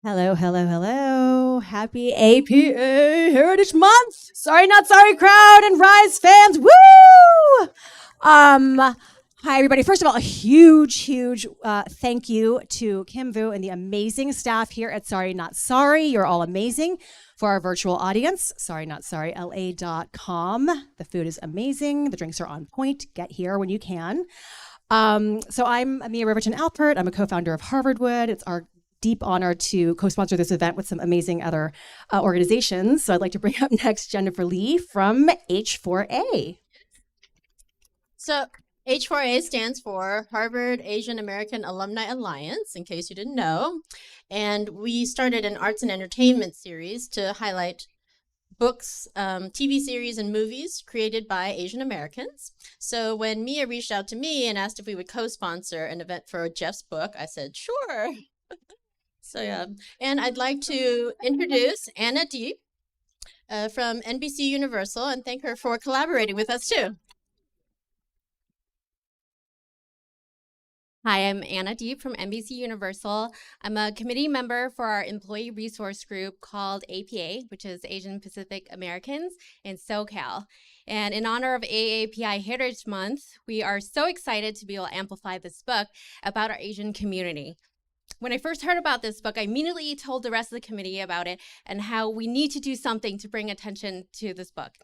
Hello, hello, hello. Happy APA Heritage Month. Sorry, not sorry, crowd and Rise fans. Woo! Hi, everybody. First of all, a huge thank you to Kim Vu and the amazing staff here at Sorry Not Sorry. You're all amazing. For our virtual audience, sorrynotsorryla.com. The food is amazing. The drinks are on point. Get here when you can. So I'm Mia Riverton Alpert. I'm a co-founder of Harvardwood. It's our deep honor to co-sponsor this event with some amazing other organizations. So I'd like to bring up next Jennifer Lee from H4A. So H4A stands for Harvard Asian American Alumni Alliance, in case you didn't know. And we started an arts and entertainment series to highlight books, TV series, and movies created by Asian Americans. So when Mia reached out to me and asked if we would co-sponsor an event for Jeff's book, I said, sure. So yeah, and I'd like to introduce Anna Deep from NBC Universal and thank her for collaborating with us too. Hi, I'm Anna Deep from NBC Universal. I'm a committee member for our employee resource group called APA, which is Asian Pacific Americans in SoCal. And in honor of AAPI Heritage Month, we are so excited to be able to amplify this book about our Asian community. When I first heard about this book, I immediately told the rest of the committee about it and how we need to do something to bring attention to this book.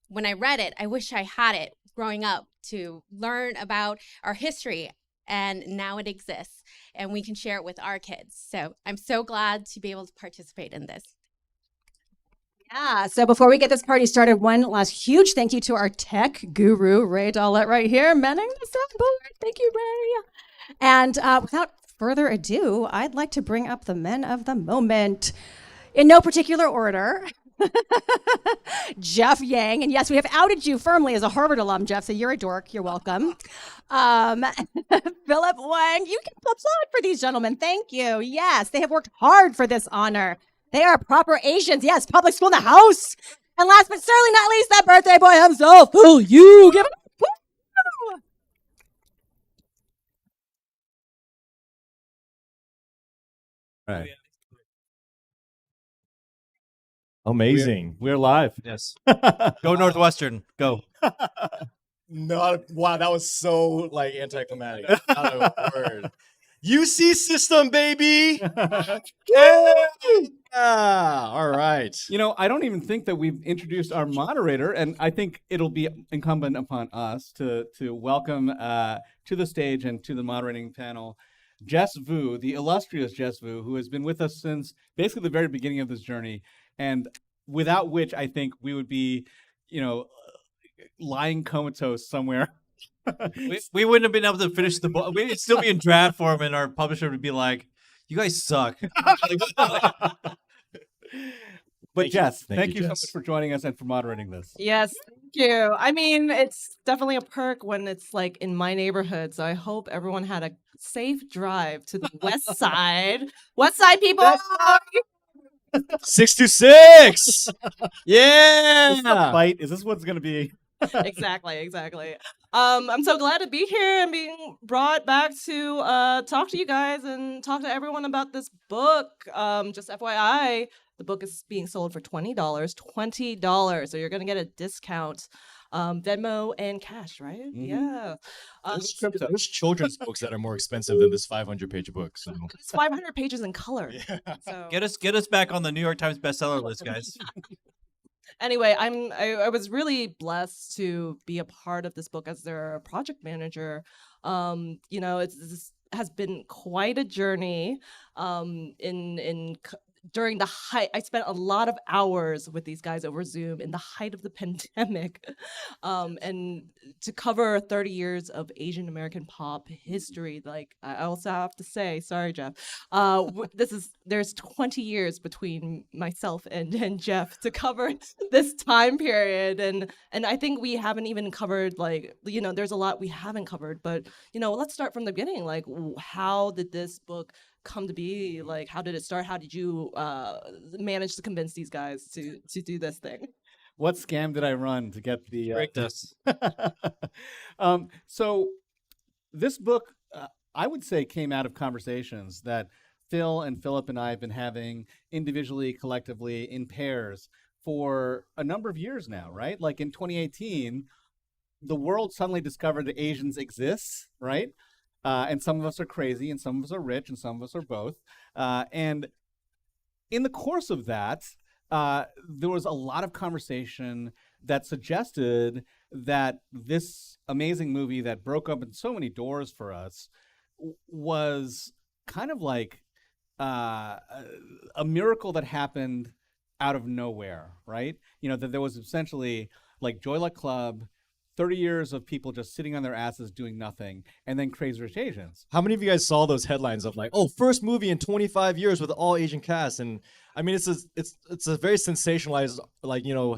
When I read it, I wish I had it growing up to learn about our history, and now it exists, and we can share it with our kids. So I'm so glad to be able to participate in this. Yeah, so before we get this party started, one last huge thank you to our tech guru, Ray Dollett, right here, manning the soundboard. Thank you, Ray. And without further ado, I'd like to bring up the men of the moment. In no particular order, Jeff Yang. And yes, we have outed you firmly as a Harvard alum, Jeff, so you're a dork. You're welcome. Philip Wang. You can applaud for these gentlemen. Thank you. Yes, they have worked hard for this honor. They are proper Asians. Yes, public school in the house. And last but certainly not least, that birthday boy himself, Phil Yu. Give it up. Right. Amazing. We're live. Yes. Go Northwestern. Go. Wow, that was so like anticlimactic. Not a word. UC system, baby. Yeah. All right. You know, I don't even think that we've introduced our moderator, and I think it'll be incumbent upon us to welcome to the stage and to the moderating panel Jess Vu, the illustrious Jess Vu, who has been with us since basically the very beginning of this journey, and without which I think we would be, lying comatose somewhere. we wouldn't have been able to finish the book. We'd still be in draft form, and our publisher would be like, "You guys suck." But Jess, Thank you, so Jess. much for joining us and for moderating this. Yes, thank you. I mean, it's definitely a perk when it's like in my neighborhood. So I hope everyone had a safe drive to the west side. West side people. 626. Yeah. Fight. Is this what's going to be? Exactly. I'm so glad to be here and being brought back to talk to you guys and talk to everyone about this book. Just FYI, the book is being sold for $20. $20. So you're gonna get a discount. Venmo and cash, right? Mm-hmm. Yeah. There's children's books that are more expensive than this 500-page book. So. It's 500 pages in color. Yeah. So. Get us back on the New York Times bestseller list, guys. Anyway, I was really blessed to be a part of this book as their project manager. This has been quite a journey. During the height, I spent a lot of hours with these guys over Zoom in the height of the pandemic, and to cover 30 years of Asian American pop history. Like I also have to say, sorry, Jeff, there's 20 years between myself and Jeff to cover this time period, and I think we haven't even covered there's a lot we haven't covered, but let's start from the beginning. Like, how did this book come to be? Like, how did it start? How did you manage to convince these guys to do this thing? What scam did I run to get the Break this. So this book, I would say, came out of conversations that Phil and Philip and I have been having individually, collectively, in pairs for a number of years now, right? Like in 2018, the world suddenly discovered that Asians exist, right? And some of us are crazy, and some of us are rich, and some of us are both. And in the course of that, there was a lot of conversation that suggested that this amazing movie that broke open so many doors for us was kind of like a miracle that happened out of nowhere, right? That there was essentially like Joy Luck Club, 30 years of people just sitting on their asses doing nothing, and then Crazy Rich Asians. How many of you guys saw those headlines of like, oh, first movie in 25 years with all Asian cast? And I mean, it's a very sensationalized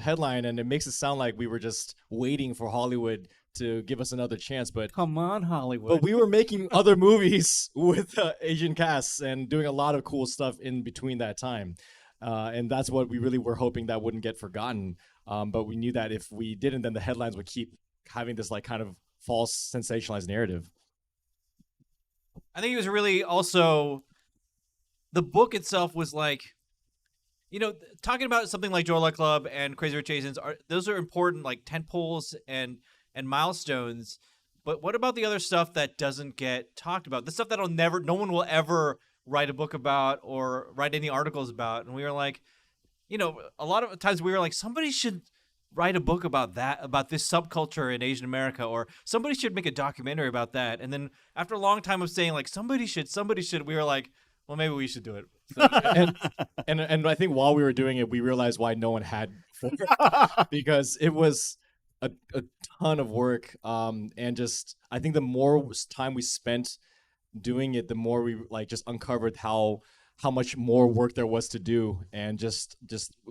headline, and it makes it sound like we were just waiting for Hollywood to give us another chance. But come on, Hollywood! But we were making other movies with Asian casts and doing a lot of cool stuff in between that time. And that's what we really were hoping that wouldn't get forgotten. But we knew that if we didn't, then the headlines would keep having this like kind of false sensationalized narrative. I think it was really also the book itself was like, talking about something like Joy Luck Club and Crazy Rich Asians those are important like tentpoles and milestones. But what about the other stuff that doesn't get talked about? The stuff that no one will ever write a book about or write any articles about. And we were like, a lot of times we were like, somebody should write a book about this subculture in Asian America, or somebody should make a documentary about that. And then after a long time of saying like somebody should, we were like, well, maybe we should do it. and I think while we were doing it, we realized why no one had because it was a ton of work. And just I think the more time we spent doing it, the more we like just uncovered how much more work there was to do. And just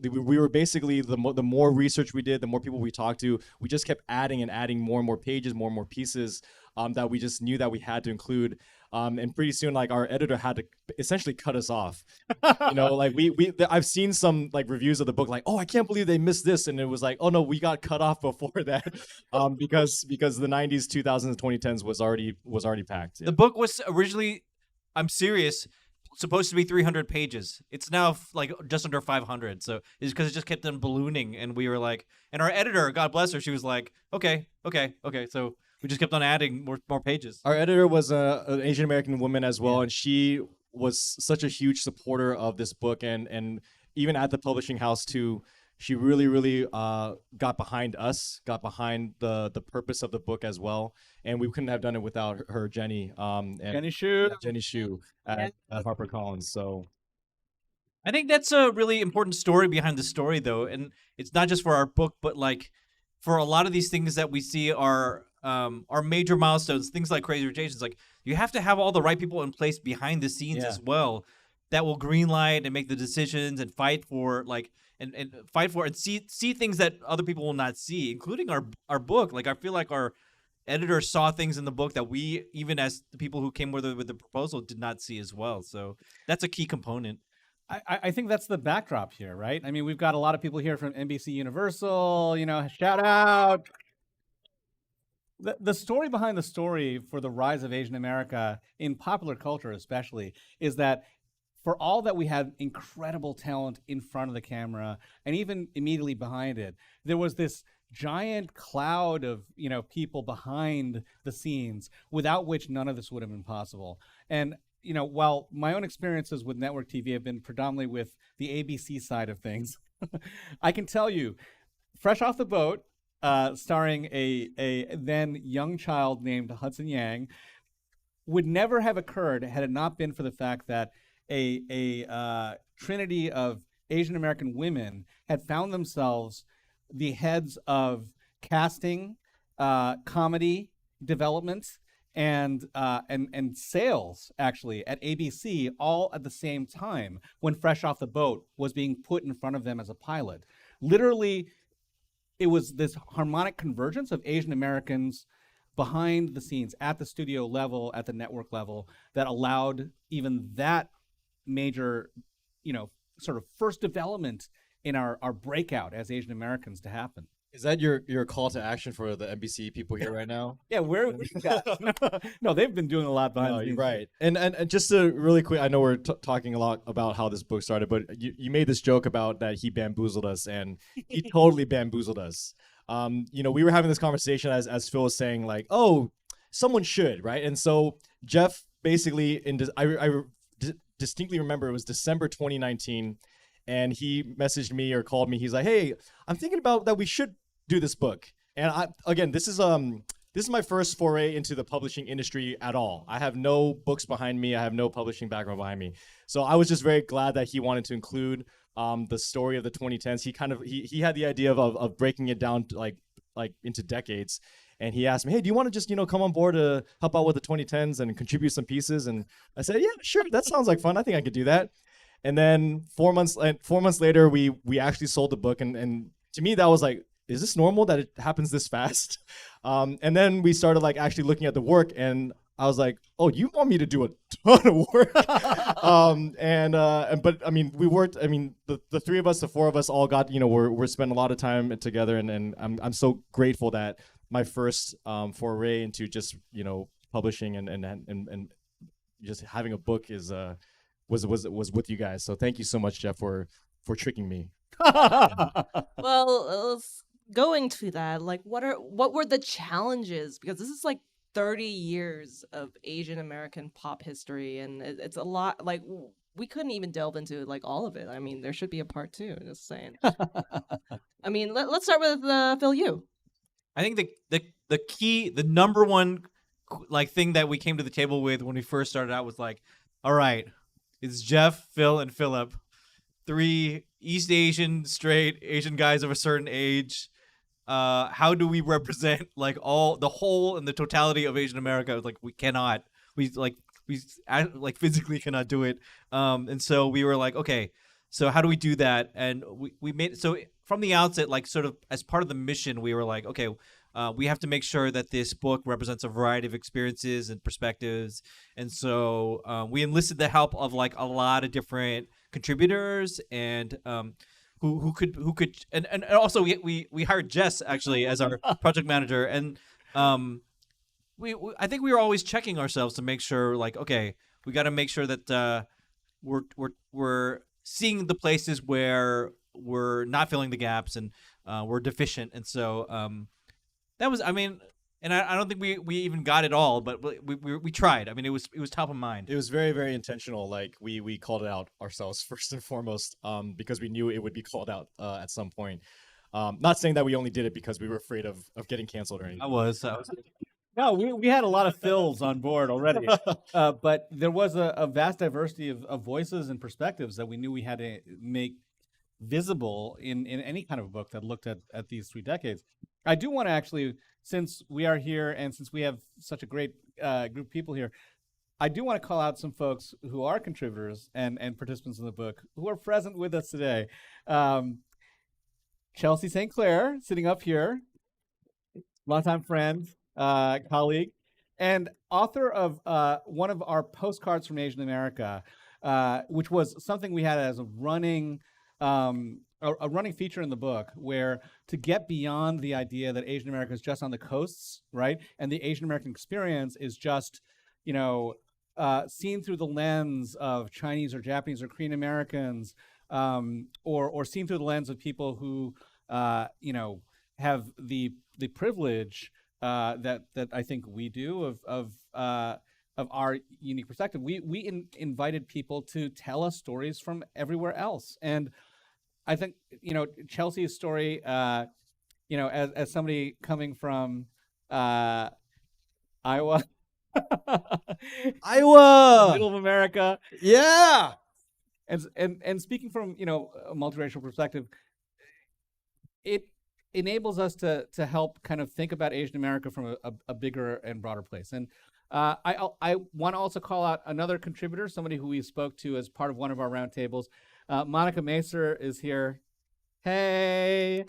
we were basically the more research we did, the more people we talked to, we just kept adding and adding more and more pages, more and more pieces that we just knew that we had to include. And pretty soon, like our editor had to essentially cut us off. Like I've seen some like reviews of the book, like, oh, I can't believe they missed this, and it was like, oh no, we got cut off before that, because the 90s, 2000s, and 2010s was already packed. Yeah. The book was originally, I'm serious, supposed to be 300 pages. It's now like just under 500. So it's because it just kept on ballooning, and we were like, and our editor, God bless her, she was like, okay. So we just kept on adding more pages. Our editor was an Asian American woman as well, and she was such a huge supporter of this book, and even at the publishing house too. She really got behind us, got behind the purpose of the book as well, and we couldn't have done it without her, Jenny. Jenny Shu. Jenny Shu at HarperCollins. So I think that's a really important story behind the story, though, and it's not just for our book, but like for a lot of these things that we see are major milestones. Things like Crazy Rich Asians, like you have to have all the right people in place behind the scenes as well that will greenlight and make the decisions and fight for like. And fight for it and see things that other people will not see, including our book. Like I feel like our editor saw things in the book that we, even as the people who came with the proposal, did not see as well. So that's a key component. I think that's the backdrop here, right? I mean, we've got a lot of people here from NBC Universal, shout out. The story behind the story for the rise of Asian America in popular culture especially is that for all that we had incredible talent in front of the camera and even immediately behind it, there was this giant cloud of people behind the scenes without which none of this would have been possible. And while my own experiences with network TV have been predominantly with the ABC side of things, I can tell you, fresh off the boat, starring a then young child named Hudson Yang, would never have occurred had it not been for the fact that a trinity of Asian American women had found themselves the heads of casting, comedy development, and sales actually at ABC, all at the same time when Fresh Off the Boat was being put in front of them as a pilot. Literally, it was this harmonic convergence of Asian Americans behind the scenes at the studio level, at the network level, that allowed even that major, sort of first development in our breakout as Asian Americans to happen. Is that your call to action for the NBC people here right now? Yeah, where are we guys? No, they've been doing a lot behind No, the you're scenes. right. And just to really quick, I know we're talking a lot about how this book started, but you made this joke about that he bamboozled us, and he totally bamboozled us. We were having this conversation as Phil was saying, like, oh, someone should, right? And so Jeff basically, I distinctly remember it was December 2019, and he messaged me or called me. He's like, hey, I'm thinking about that we should do this book. And this is my first foray into the publishing industry at all. I have no books behind me. I have no publishing background behind me. So I was just very glad that he wanted to include the story of the 2010s. He had the idea of breaking it down to like into decades. And he asked me, hey, do you want to just, come on board to help out with the 2010s and contribute some pieces? And I said, yeah, sure. That sounds like fun. I think I could do that. And then 4 months later, we actually sold the book. And to me, that was like, is this normal that it happens this fast? And then we started like actually looking at the work, and I was like, oh, you want me to do a ton of work? But I mean, we worked. I mean, the three of us, the four of us, all got we're spending a lot of time together, and I'm so grateful that my first foray into just publishing and just having a book was with you guys. So thank you so much, Jeff, for tricking me. Well, going to that, like, what were the challenges? Because this is like 30 years of Asian American pop history, and it's a lot. Like, we couldn't even delve into like all of it. I mean, there should be a part 2. Just saying. I mean, let's start with Phil Yu. I think the key, the number one like thing that we came to the table with when we first started out was like, all right, it's Jeff, Phil, and Philip, 3 East Asian straight Asian guys of a certain age. How do we represent like the whole and the totality of Asian America? Like we physically cannot do it. And so we were like, okay, so how do we do that? And we made so from the outset, like sort of as part of the mission, we were like, okay, we have to make sure that this book represents a variety of experiences and perspectives. And so we enlisted the help of like a lot of different contributors and who could and also we hired Jess actually as our project manager, and I think we were always checking ourselves to make sure like, okay, we got to make sure that we're seeing the places where we're not filling the gaps and we're deficient. And so that was, I mean, and I don't think we even got it all, but we tried. I mean, it was top of mind. It was very, very intentional. Like we called it out ourselves first and foremost, because we knew it would be called out at some point. Not saying that we only did it because we were afraid of getting canceled or anything. I was. No, we had a lot of Phils on board already, but there was a vast diversity of voices and perspectives that we knew we had to make visible in any kind of a book that looked at these 3 decades. I do want to actually, since we are here and since we have such a great group of people here, I do want to call out some folks who are contributors and participants in the book who are present with us today. Chelsea Sinclair, sitting up here, longtime friend, colleague, and author of one of our postcards from Asian America, which was something we had as a running feature in the book, where to get beyond the idea that Asian America is just on the coasts, right? And the Asian American experience is just, seen through the lens of Chinese or Japanese or Korean Americans, or seen through the lens of people who, have the privilege that I think we do of our unique perspective. We invited people to tell us stories from everywhere else, and I think Chelsea's story, as somebody coming from Iowa, middle of America, Yeah. and speaking from a multiracial perspective, it enables us to help kind of think about Asian America from a bigger and broader place. And I want to also call out another contributor, somebody who we spoke to as part of one of our roundtables. Monica Macer is here. Hey,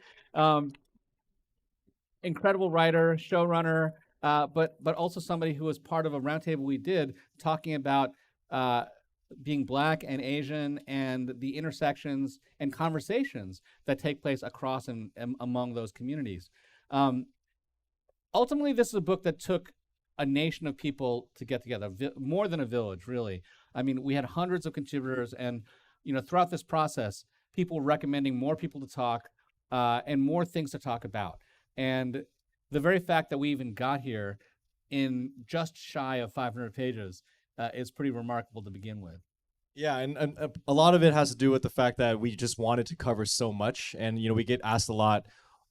incredible writer, showrunner, but also somebody who was part of a roundtable we did talking about being Black and Asian and the intersections and conversations that take place across and among those communities. Ultimately, this is a book that took a nation of people to get together, more than a village, really. I mean, we had hundreds of contributors, and throughout this process, people recommending more people to talk and more things to talk about. And the very fact that we even got here in just shy of 500 pages is pretty remarkable to begin with. Yeah, and a lot of it has to do with the fact that we just wanted to cover so much, and we get asked a lot,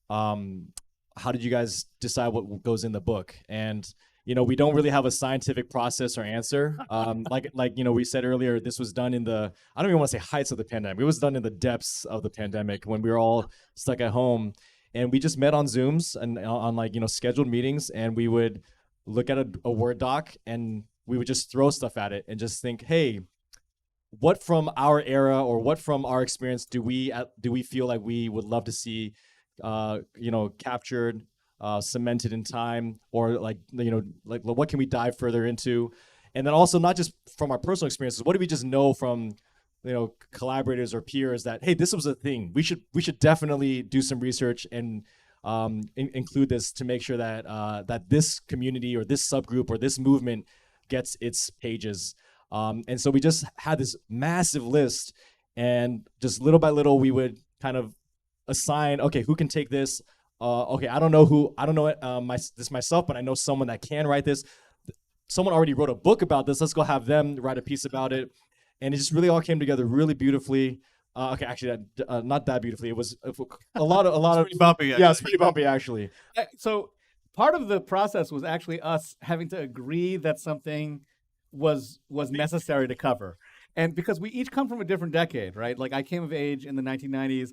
how did you guys decide what goes in the book? And we don't really have a scientific process or answer. Like we said earlier, this was done in the, I don't even want to say heights of the pandemic. It was done in the depths of the pandemic when we were all stuck at home, and we just met on Zooms and on scheduled meetings, and we would look at a Word doc and we would just throw stuff at it and just think, hey, what from our era or what from our experience do we feel like we would love to see captured, cemented in time, or what can we dive further into? And then also not just from our personal experiences, what do we just know from collaborators or peers that, hey, this was a thing, we should definitely do some research and include this to make sure that that this community or this subgroup or this movement gets its pages. And so we just had this massive list, and just little by little we would kind of assign, okay, who can take this? Okay, I don't know this myself, but I know someone that can write this. Someone already wrote a book about this. Let's go have them write a piece about it. And it just really all came together really beautifully. Okay, actually, not that beautifully. It was a lot of pretty bumpy. Yeah, it's pretty bumpy actually. So part of the process was actually us having to agree that something was necessary to cover, and because we each come from a different decade, right? Like I came of age in the 1990s.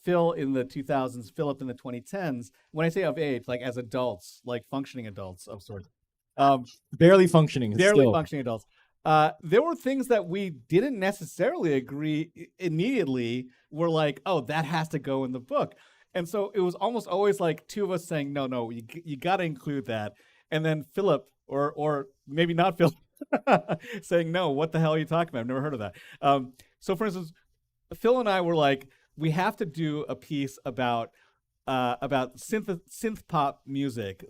Phil in the 2000s, Philip in the 2010s. When I say of age, like as adults, like functioning adults of sorts. Barely functioning functioning adults. There were things that we didn't necessarily agree immediately. We're like, oh, that has to go in the book. And so it was almost always like two of us saying, no, you got to include that. And then Philip, or maybe not Philip, saying, no, what the hell are you talking about? I've never heard of that. So for instance, Phil and I were like, we have to do a piece about synth pop music,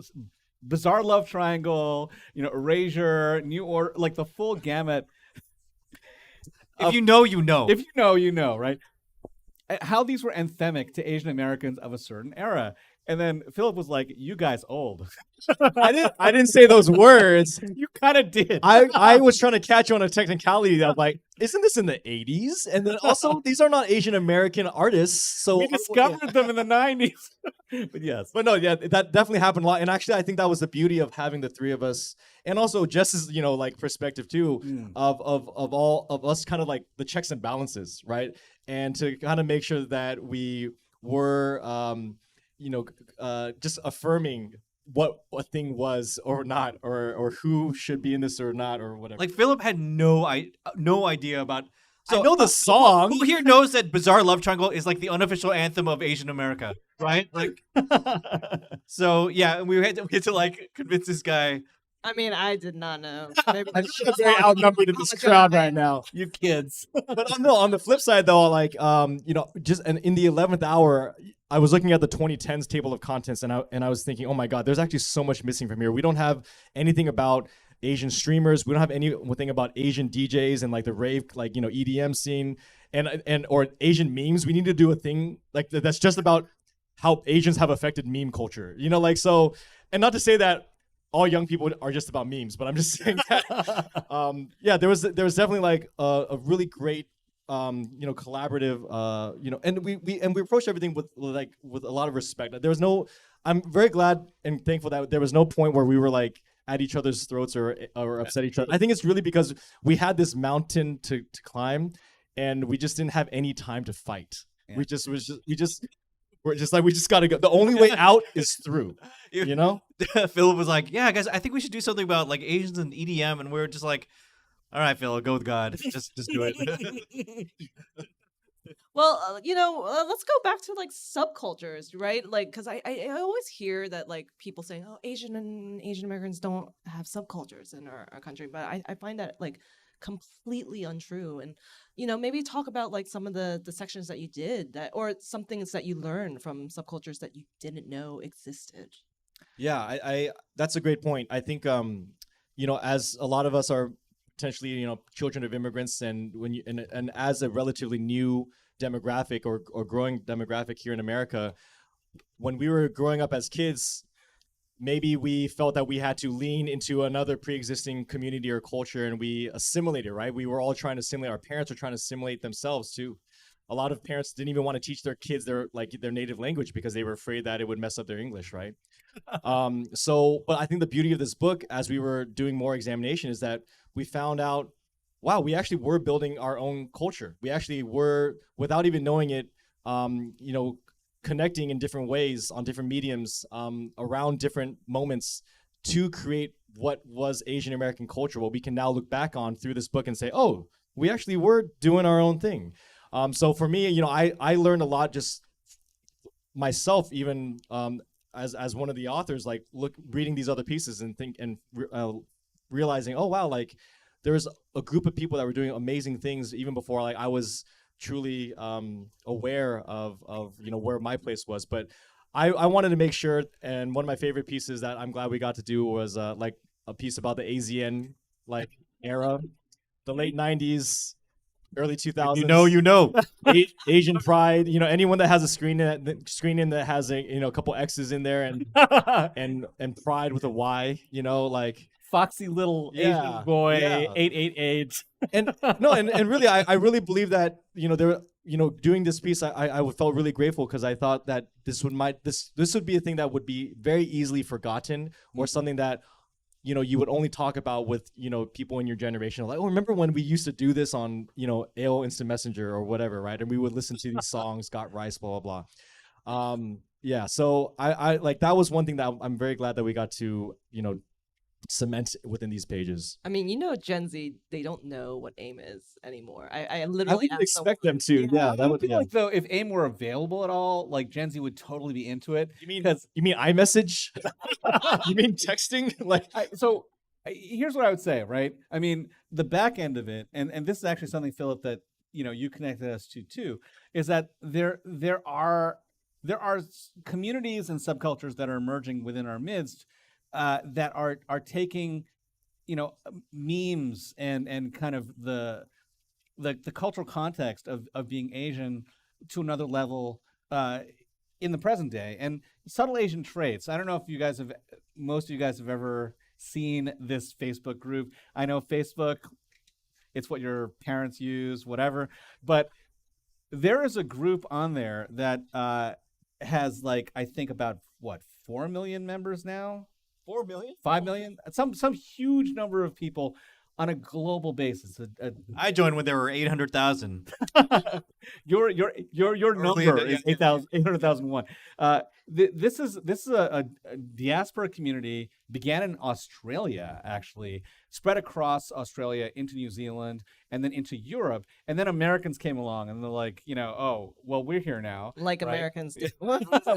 Bizarre Love Triangle, Erasure, New Order, like the full gamut. If you know, you know. If you know, you know, right? How these were anthemic to Asian Americans of a certain era. And then Philip was like, you guys old. I didn't say those words. You kind of did. I was trying to catch you on a technicality that like, isn't this in the 80s? And then also, these are not Asian American artists. So we discovered them in the 90s. But yes. But no, yeah, that definitely happened a lot. And actually, I think that was the beauty of having the three of us. And also Jess's, perspective too, of all of us, kind of like the checks and balances, right? And to kind of make sure that we were just affirming what a thing was or not, or who should be in this or not, or whatever. Like Philip had no idea about. So I know the song. Who here knows that Bizarre Love Triangle is like the unofficial anthem of Asian America, right? Like, so yeah, we had to like convince this guy. I mean, I did not know. Maybe I'm very outnumbered in this crowd right now. You kids. But on the flip side though, like just in the 11th hour, I was looking at the 2010s table of contents, and I was thinking, oh my God, there's actually so much missing from here. We don't have anything about Asian streamers. We don't have anything about Asian DJs and like the rave, like EDM scene, and or Asian memes. We need to do a thing like that's just about how Asians have affected meme culture. So, and not to say that all young people are just about memes, but I'm just saying that there was definitely like a really great collaborative and we approached everything with a lot of respect. I'm very glad and thankful that there was no point where we were like at each other's throats or upset each other. I think it's really because we had this mountain to climb, and we just didn't have any time to fight. Yeah. We just gotta go. The only way out is through. Philip was like, yeah, guys, I think we should do something about like Asians and EDM, and we were just like, all right, Phil, go with God. Just do it. Well, let's go back to like subcultures, right? Like, because I always hear that like people saying, oh, Asian Americans don't have subcultures in our country, but I find that like completely untrue. And maybe talk about like some of the sections that you did or some things that you learned from subcultures that you didn't know existed. Yeah, I that's a great point. I think as a lot of us are potentially children of immigrants, and and as a relatively new demographic or growing demographic here in America, when we were growing up as kids, maybe we felt that we had to lean into another pre-existing community or culture, and we assimilated, right? We were all trying to assimilate. Our parents were trying to assimilate themselves too. A lot of parents didn't even want to teach their kids their native language because they were afraid that it would mess up their English, right? But I think the beauty of this book, as we were doing more examination, is that we found out, wow, we actually were building our own culture. We actually were, without even knowing it, connecting in different ways on different mediums around different moments to create what was Asian American culture, what we can now look back on through this book and say, oh, we actually were doing our own thing. So for me, I learned a lot just myself, even as one of the authors, like reading these other pieces and realizing, oh wow, like there's a group of people that were doing amazing things even before like I was truly aware of where my place was. But I wanted to make sure, and one of my favorite pieces that I'm glad we got to do was like a piece about the AZN like era, the late 90s, early 2000s. You know. Asian pride. Anyone that has a screen in that has a couple X's in there and pride with a Y. Like foxy little Asian boy, 888. And no, and really, I really believe that doing this piece, I felt really grateful because I thought that this would be a thing that would be very easily forgotten, or something that you would only talk about with people in your generation, like, oh, remember when we used to do this on AOL Instant Messenger or whatever, right? And we would listen to these songs, Got Rice, blah blah blah. Yeah, so I like that was one thing that I'm very glad that we got to cement within these pages. I mean, Gen Z, they don't know what AIM is anymore. I literally wouldn't expect them to. Yeah, that would be like, though, if AIM were available at all, like Gen Z would totally be into it. You mean iMessage? You mean texting? Here's what I would say, right? I mean, the back end of it, and this is actually something, Philip, that you connected us to too, is that there are communities and subcultures that are emerging within our midst that are taking memes and kind of the cultural context of being Asian to another level in the present day, and subtle Asian traits. I don't know if most of you guys have ever seen this Facebook group. I know Facebook, it's what your parents use, whatever, but there is a group on there that has I think about 4 million members now. 4 million? 5 million? Some huge number of people on a global basis. I joined when there were 800,000. Your number is 800,001. This is a diaspora community, began in Australia, actually, spread across Australia into New Zealand and then into Europe. And then Americans came along and they're like, oh, well, we're here now. Like right? Americans do.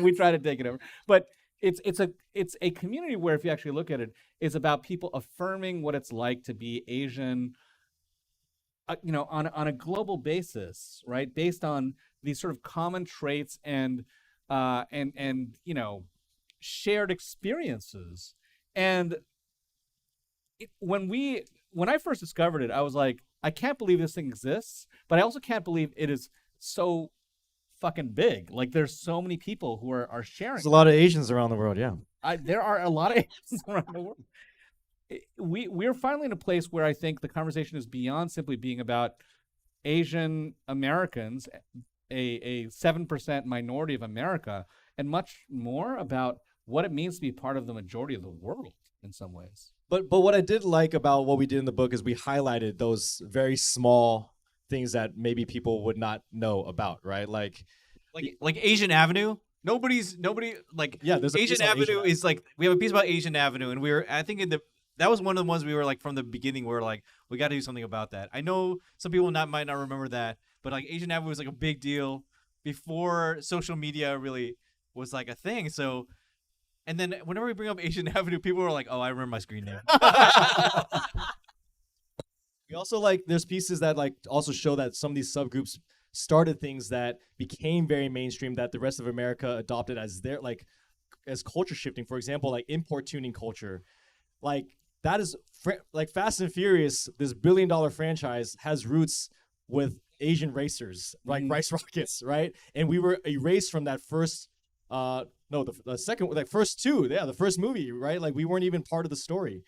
We try to take it over. But it's a community where, if you actually look at it, it's about people affirming what it's like to be Asian, on a global basis, right? Based on these sort of common traits and shared experiences. And when I first discovered it, I was like, I can't believe this thing exists, but I also can't believe it is so fucking big. Like, there's so many people who are sharing. There's a lot of Asians around the world. Yeah, there are a lot of Asians around the world. We're finally in a place where I think the conversation is beyond simply being about Asian Americans, a 7% minority of America, and much more about what it means to be part of the majority of the world in some ways. But what I did like about what we did in the book is we highlighted those very small things that maybe people would not know about, right? Like Asian Avenue. Nobody like, yeah. There's Asian Avenue is like, we have a piece about Asian Avenue, and I think that was one of the ones we were like from the beginning. We're like, we got to do something about that. I know some people might not remember that, but like Asian Avenue was like a big deal before social media really was like a thing. So, and then whenever we bring up Asian Avenue, people are like, oh, I remember my screen name. We also like there's pieces that like also show that some of these subgroups started things that became very mainstream that the rest of America adopted as their like as culture shifting. For example, like import tuning culture, like that is like Fast and Furious. This billion-dollar franchise has roots with Asian racers, like Rice Rockets, right? And we were erased from that first. No, the second, like first two, yeah, the first movie, right? Like we weren't even part of the story.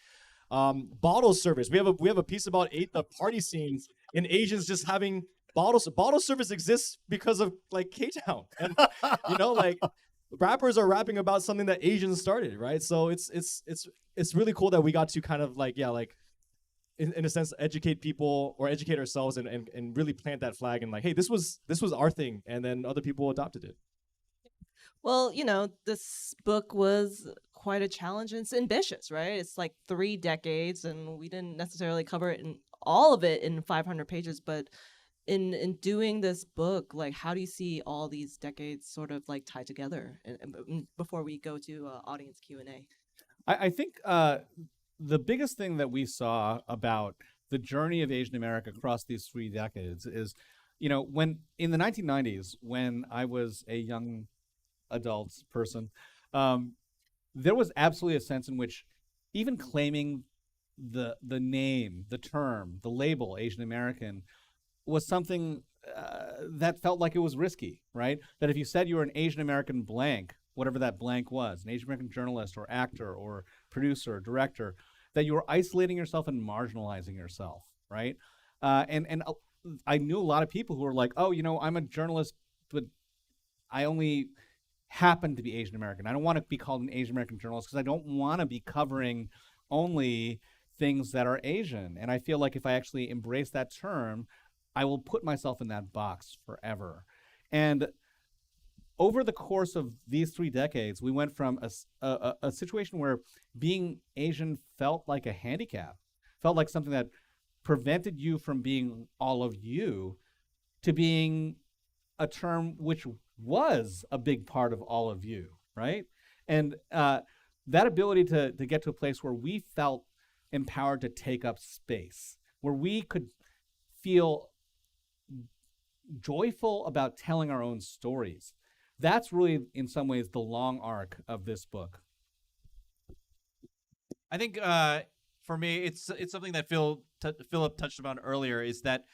Bottle service. We have a piece about the party scenes in Asians just having bottles. Bottle service exists because of like K-Town, and you know, like rappers are rapping about something that Asians started, right? So it's really cool that we got to kind of like in a sense educate people or educate ourselves and really plant that flag and like, hey, this was our thing, and then other people adopted it. Well, this book was quite a challenge and it's ambitious, right? It's like 3 decades and we didn't necessarily cover it in all of it in 500 pages, but in doing this book, like how do you see all these decades sort of like tied together and before we go to audience Q&A? I think the biggest thing that we saw about the journey of Asian America across these 3 decades is, when in the 1990s, when I was a young adult person, there was absolutely a sense in which even claiming the name, the term, the label Asian American was something that felt like it was risky, right? That if you said you were an Asian American blank, whatever that blank was, an Asian American journalist or actor or producer or director, that you were isolating yourself and marginalizing yourself, right? And I knew a lot of people who were like, oh, I'm a journalist, but I only happen to be Asian American. I don't want to be called an Asian American journalist because I don't want to be covering only things that are Asian. And I feel like if I actually embrace that term, I will put myself in that box forever. And over the course of these 3 decades, we went from a situation where being Asian felt like a handicap, felt like something that prevented you from being all of you, to being a term which was a big part of all of you, right? And that ability to get to a place where we felt empowered to take up space, where we could feel joyful about telling our own stories. That's really, in some ways, the long arc of this book. I think for me, it's something that Philip touched upon earlier, is that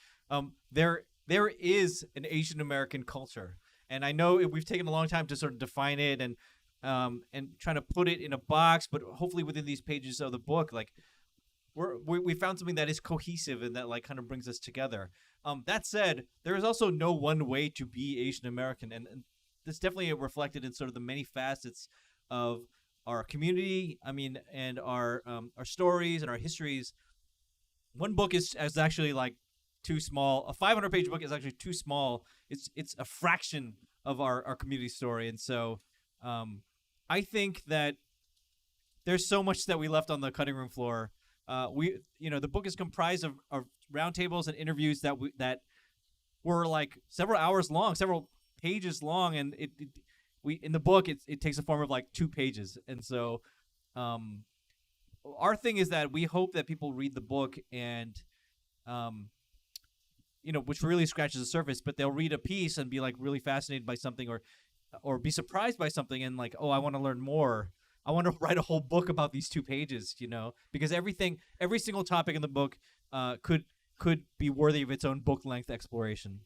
there is an Asian American culture, and I know we've taken a long time to sort of define it and trying to put it in a box, but hopefully within these pages of the book, like we found something that is cohesive and that like kind of brings us together. That said, there is also no one way to be Asian American, and this definitely reflected in sort of the many facets of our community. I mean, and our stories and our histories. One book is actually like too small. A 500-page book is actually too small. It's a fraction of our community story, and so I think that there's so much that we left on the cutting room floor. The book is comprised of roundtables and interviews that were like several hours long, several pages long, and we in the book it takes the form of like 2 pages. And so our thing is that we hope that people read the book and which really scratches the surface, but they'll read a piece and be like really fascinated by something or be surprised by something and like, oh, I want to learn more. I want to write a whole book about these 2 pages, because every single topic in the book could be worthy of its own book length exploration.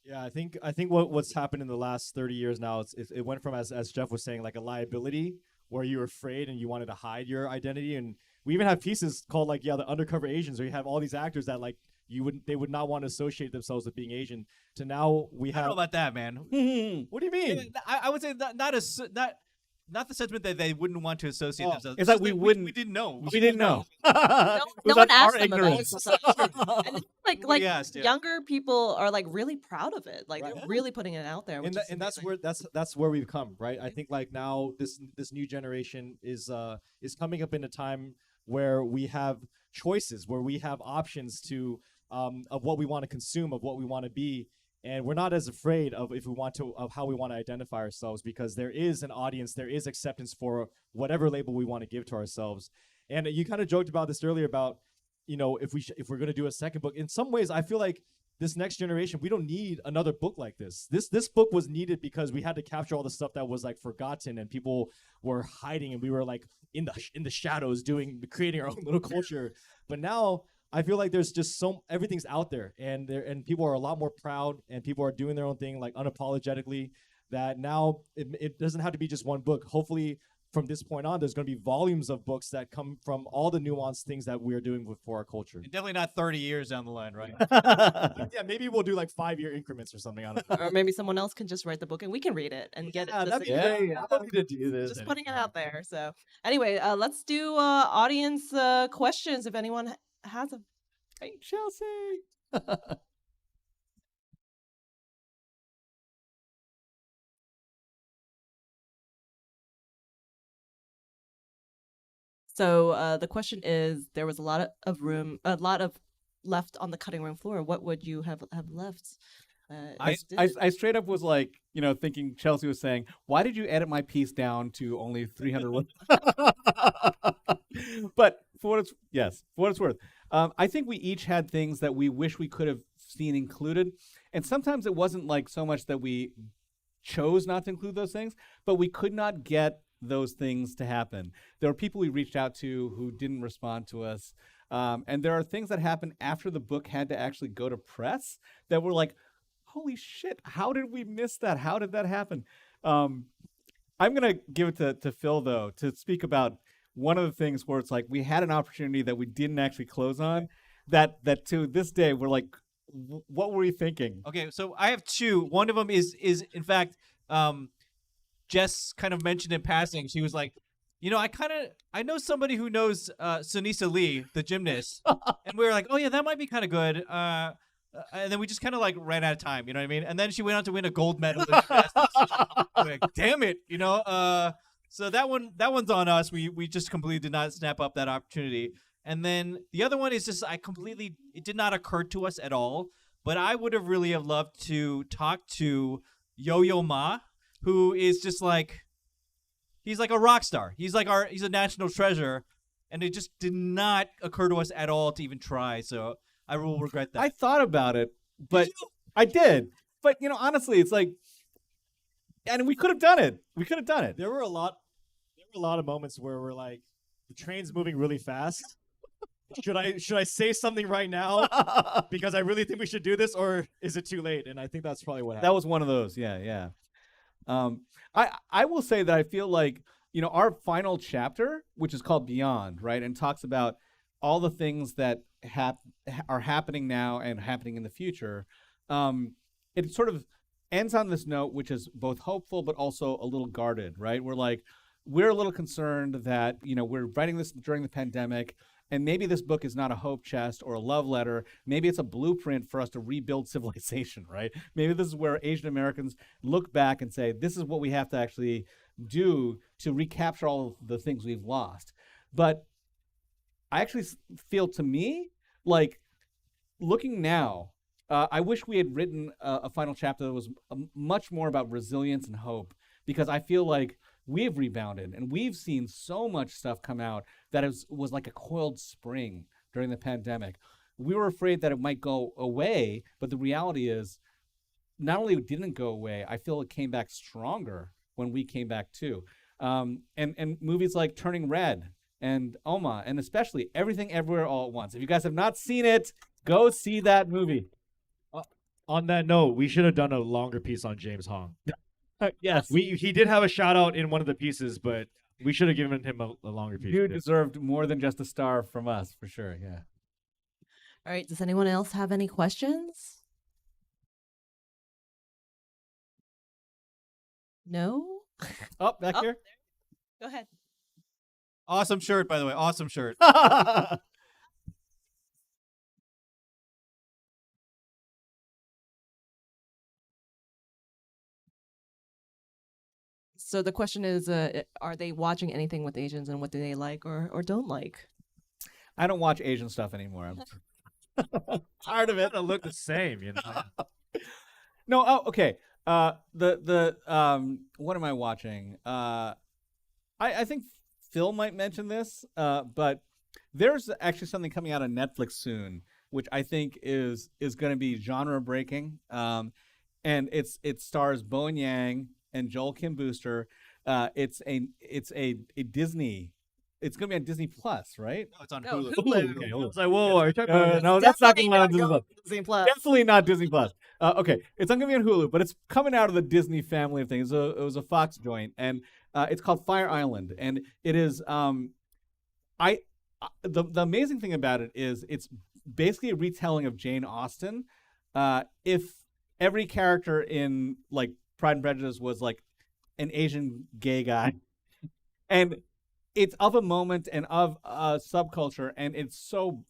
Yeah, I think what's happened in the last 30 years now is it went from, as Jeff was saying, like a liability where you were afraid and you wanted to hide your identity, and we even have pieces called like the undercover Asians, where you have all these actors that like they would not want to associate themselves with being Asian. To now we have. I don't know about that, man. What do you mean? I would say not the sentiment that they wouldn't want to associate themselves. It's like we didn't know. We didn't know. No one asked them about ignorance. it. And it's like asked, yeah. younger people are like really proud of it. Like they're really putting it out there. And that's where we've come, right? I think like now this new generation is coming up in a time where we have choices, where we have options to of what we want to consume, of what we want to be. And we're not as afraid of how we want to identify ourselves, because there is an audience, there is acceptance for whatever label we want to give to ourselves. And you kind of joked about this earlier about if we're gonna do a second book, in some ways, I feel like this next generation, we don't need another book like this. This book was needed because we had to capture all the stuff that was like forgotten and people were hiding, and we were like in the shadows creating our own little culture. But now I feel like there's just everything's out there, and people are a lot more proud, and people are doing their own thing like unapologetically. That now it doesn't have to be just one book. Hopefully, from this point on, there's going to be volumes of books that come from all the nuanced things that we're doing for our culture. And definitely not 30 years down the line, right? Yeah, maybe we'll do like 5-year increments or something. I don't know. Or maybe someone else can just write the book and we can read it and get it. That'd be great. I don't need to do this. Just putting it out there. So anyway, let's do audience questions if anyone has them. Hey, Chelsea. So the question is, there was a lot of left on the cutting room floor. What would you have left? I straight up was like, thinking Chelsea was saying, why did you edit my piece down to only 300 words? But for what it's worth, I think we each had things that we wish we could have seen included. And sometimes it wasn't like so much that we chose not to include those things, but we could not get those things to happen. There were people we reached out to who didn't respond to us. And there are things that happened after the book had to actually go to press that were like, holy shit, how did we miss that? How did that happen? I'm going to give it to Phil, though, to speak about one of the things where it's like we had an opportunity that we didn't actually close on, that to this day we're like, what were we thinking? Okay, so I have two. One of them is in fact, Jess kind of mentioned in passing. She was like, I know somebody who knows Sunisa Lee, the gymnast, and we were like, oh yeah, that might be kind of good. And then we just kind of like ran out of time, you know what I mean? And then she went on to win a gold medal in gymnastics. Like, damn it, So that one's on us. We just completely did not snap up that opportunity. And then the other one is just it did not occur to us at all. But I would have really loved to talk to Yo-Yo Ma, who is just like, he's like a rock star. He's a national treasure, and it just did not occur to us at all to even try. So I will regret that. I thought about it, but I did. But honestly, it's like, and we could have done it. There were a lot of moments where we're like, the train's moving really fast. Should I say something right now because I really think we should do this, or is it too late? And I think that's probably what happened. That was one of those. Yeah. I will say that I feel like, our final chapter, which is called Beyond, right, and talks about all the things that are happening now and happening in the future. It sort of ends on this note, which is both hopeful but also a little guarded, right? We're a little concerned that, we're writing this during the pandemic, and maybe this book is not a hope chest or a love letter. Maybe it's a blueprint for us to rebuild civilization, right? Maybe this is where Asian Americans look back and say, this is what we have to actually do to recapture all of the things we've lost. But I actually feel, to me, like looking now, I wish we had written a final chapter that was much more about resilience and hope, because I feel like we've rebounded and we've seen so much stuff come out that was like a coiled spring during the pandemic. We were afraid that it might go away, but the reality is not only it didn't go away, I feel it came back stronger when we came back too. And movies like Turning Red and Oma, and especially Everything Everywhere All at Once. If you guys have not seen it, go see that movie. On that note, we should have done a longer piece on James Hong. Yes. He did have a shout out in one of the pieces, but we should have given him a longer piece. You deserved more than just a star from us, for sure. Yeah. All right. Does anyone else have any questions? No? Oh, back here. Go ahead. Awesome shirt, by the way. Awesome shirt. So the question is, are they watching anything with Asians, and what do they like or don't like? I don't watch Asian stuff anymore. I'm tired of it. It'll look the same, No, okay. What am I watching? I think Phil might mention this, but There's actually something coming out on Netflix soon, which I think is going to be genre breaking. And it stars Bowen Yang and Joel Kim Booster. It's a Disney. It's going to be on Disney Plus, right? No, it's on No, Hulu. Hulu. Okay, it's like, whoa, are you talking about No, that's not going Definitely to be on not Disney Plus. Disney Plus. Definitely not Disney Plus. Okay, it's not going to be on Hulu, but it's coming out of the Disney family of things. It was a Fox joint, and it's called Fire Island, and it is the amazing thing about it is it's basically a retelling of Jane Austen. If every character in like Pride and Prejudice was like an Asian gay guy, and it's of a moment and of a subculture, and it's so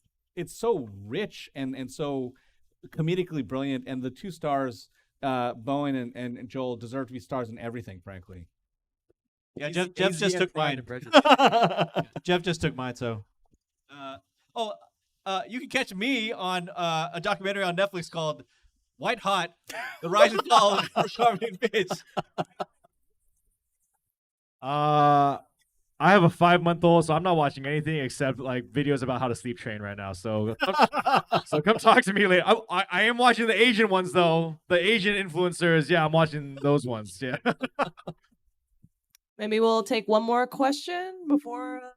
rich and so comedically brilliant. And the two stars, Bowen and Joel, deserve to be stars in everything, frankly. Yeah, Jeff just took mine. Jeff just took mine. So, you can catch me on a documentary on Netflix called "White Hot: The Rise and Fall of Harvey and Fitch." I have a 5-month-old, so I'm not watching anything except like videos about how to sleep train right now. So, so come talk to me later. I am watching the Asian ones though. The Asian influencers, yeah, I'm watching those ones. Yeah. Maybe we'll take one more question before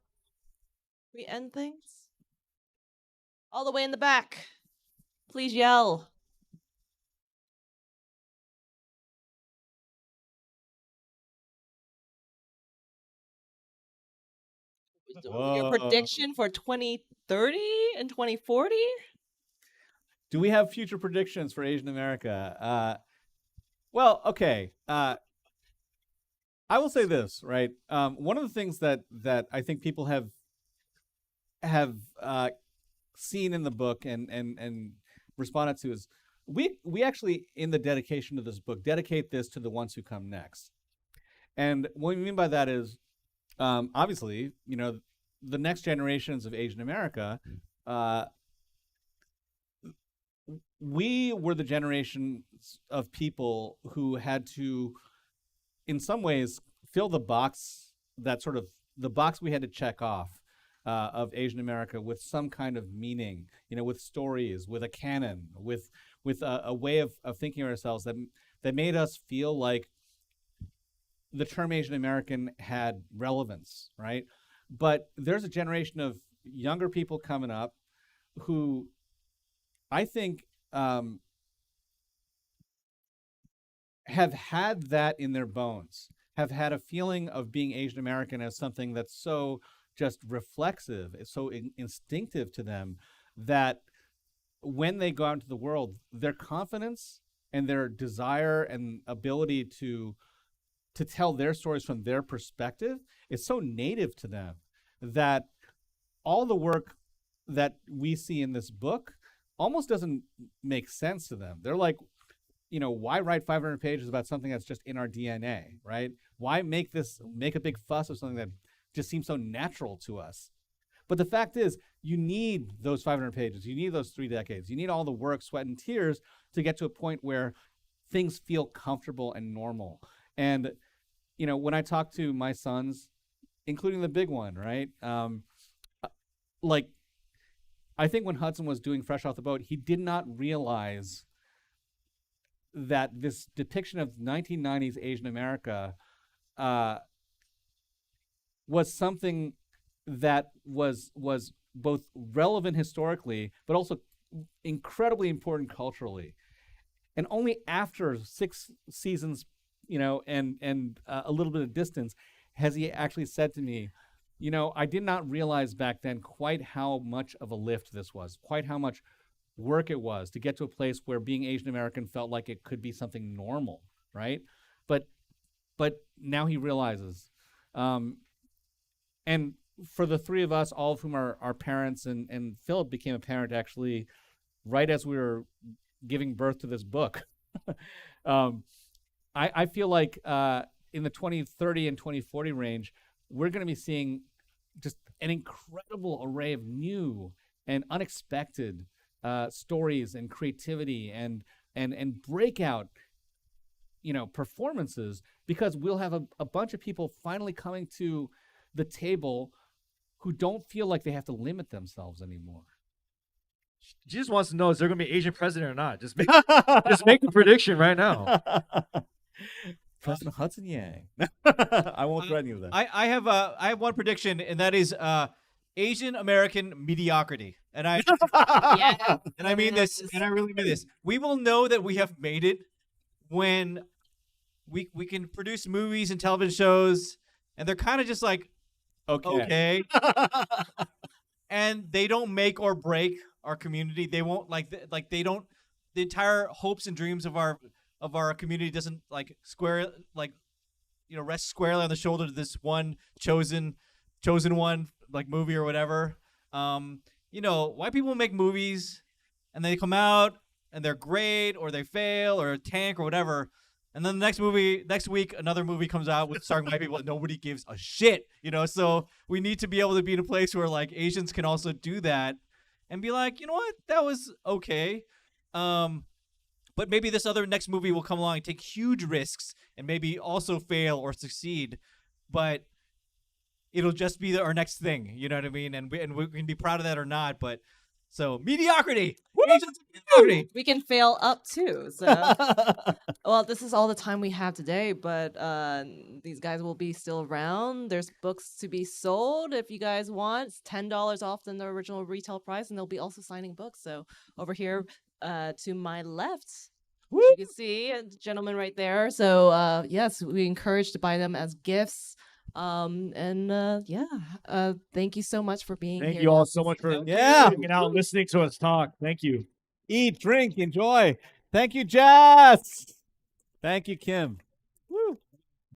we end things. All the way in the back. Please yell. Your prediction for 2030 and 2040? Do we have future predictions for Asian America? Well, okay. I will say this, right? One of the things that I think people have seen in the book and responded to is we actually, in the dedication to this book, dedicate this to the ones who come next. And what we mean by that is, obviously, you know, the next generations of Asian America, we were the generation of people who had to, in some ways, fill the box, that sort of the box we had to check off of Asian America with some kind of meaning, you know, with stories, with a canon, with a way of thinking of ourselves that made us feel like the term Asian American had relevance, right? But there's a generation of younger people coming up who I think have had that in their bones, have had a feeling of being Asian American as something that's so just reflexive, it's so instinctive to them that when they go out into the world, their confidence and their desire and ability to tell their stories from their perspective is so native to them that all the work that we see in this book almost doesn't make sense to them. They're like, you know, why write 500 pages about something that's just in our DNA, right? Why make a big fuss of something that just seems so natural to us? But the fact is, you need those 500 pages. You need those 3 decades. You need all the work, sweat, and tears to get to a point where things feel comfortable and normal. And, you know, when I talk to my sons, including the big one, right? Like, I think when Hudson was doing Fresh Off the Boat, he did not realize that this depiction of 1990s Asian America was something that was both relevant historically, but also incredibly important culturally. And only after 6 seasons, you know, and a little bit of distance, has he actually said to me, you know, I did not realize back then quite how much of a lift this was, quite how much work it was to get to a place where being Asian American felt like it could be something normal, right? But now he realizes. And for the 3 of us, all of whom are parents, and Philip became a parent actually right as we were giving birth to this book. I feel like in the 2030 and 2040 range, we're going to be seeing just an incredible array of new and unexpected stories and creativity and breakout, you know, performances, because we'll have a bunch of people finally coming to the table who don't feel like they have to limit themselves anymore. She just wants to know, is there going to be Asian president or not? Just make the prediction right now. President Hudson Yang. I won't threaten you with that. I have one prediction, and that is Asian American mediocrity. And I and I mean this, and I really mean this. We will know that we have made it when we can produce movies and television shows, and they're kind of just like okay. And they don't make or break our community. They won't they don't. The entire hopes and dreams of our community doesn't rest squarely on the shoulder of this one chosen one movie or whatever. White people make movies and they come out and they're great or they fail or tank or whatever. And then the next week, another movie comes out with starring white people and nobody gives a shit, So we need to be able to be in a place where Asians can also do that and be like, you know what, that was okay. But maybe this other next movie will come along and take huge risks and maybe also fail or succeed, but it'll just be our next thing. You know what I mean? And we can be proud of that or not. But so mediocrity. Mediocrity. We can fail up too. So, well, this is all the time we have today. But these guys will be still around. There's books to be sold if you guys want. It's $10 off than the original retail price, and they'll be also signing books. So over here. To my left, you can see a gentleman right there. So yes, we encourage to buy them as gifts. Thank you so much for being here. Thank you all so much for hanging out, listening to us talk. Thank you. Eat, drink, enjoy. Thank you, Jess. Thank you, Kim.